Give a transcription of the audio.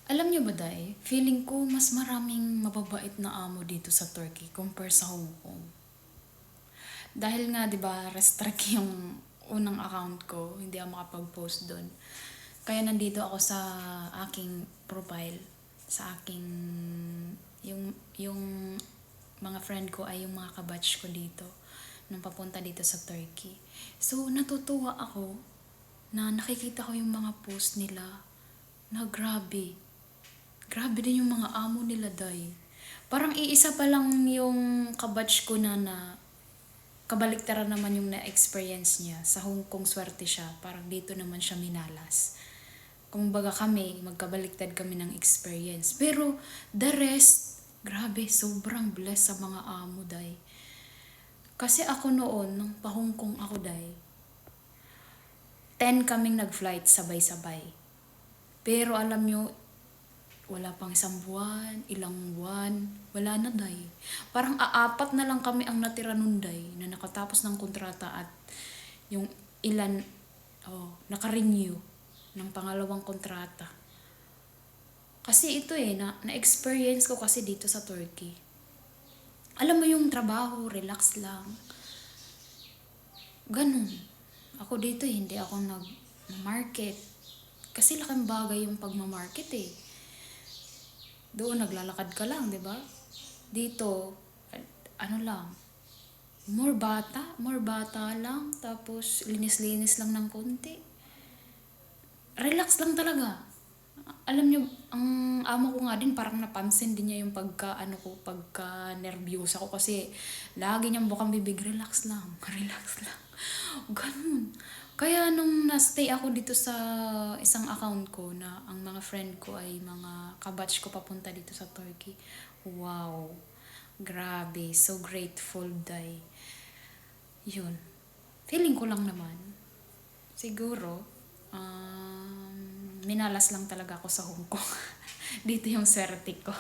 Alam niyo ba, Day, feeling ko mas maraming mababait na amo dito sa Turkey compare sa Hong Kong. Dahil nga, di ba, restrict yung unang account ko, hindi ako makapag-post doon. Kaya nandito ako sa aking profile, sa aking, yung mga friend ko ay yung mga kabatch ko dito, nung papunta dito sa Turkey. So, natutuwa ako na nakikita ko yung mga post nila na grabe. Grabe din yung mga amo nila, Day. Parang iisa pa lang yung kabatch ko na kabaliktaran naman yung na-experience niya. Sa Hong Kong swerte siya. Parang dito naman siya minalas. Kumbaga kami, magkabaliktad kami ng experience. Pero the rest, grabe, sobrang blessed sa mga amo, Day. Kasi ako noon, nung pa-Hong Kong ako, Day, 10 kaming nag-flight sabay-sabay. Pero alam nyo, wala pang isang buwan, ilang buwan, wala na, Day. Parang aapat na lang kami ang natira nun, Day, na nakatapos ng kontrata at yung ilan, naka-renew ng pangalawang kontrata. Kasi ito na-experience ko kasi dito sa Turkey. Alam mo yung trabaho, relax lang. Ganun. Ako dito, hindi ako nag-market. Kasi laking bagay yung pagmamarket eh. Doon naglalakad ka lang, di ba? Dito, ano lang, more bata lang, tapos linis-linis lang ng konti. Relax lang talaga. Alam niyo, ang amo ko nga din parang napansin din niya yung pagka nervyosa ko kasi lagi niyang bukang bibig, relax lang, relax lang. Ganun. Kaya nung na-stay ako dito sa isang account ko na ang mga friend ko ay mga kabatch ko papunta dito sa Turkey. Wow. Grabe. So grateful, Day. Yun. Feeling ko lang naman. Siguro, minalas lang talaga ako sa Hong Kong. Dito yung swerte ko.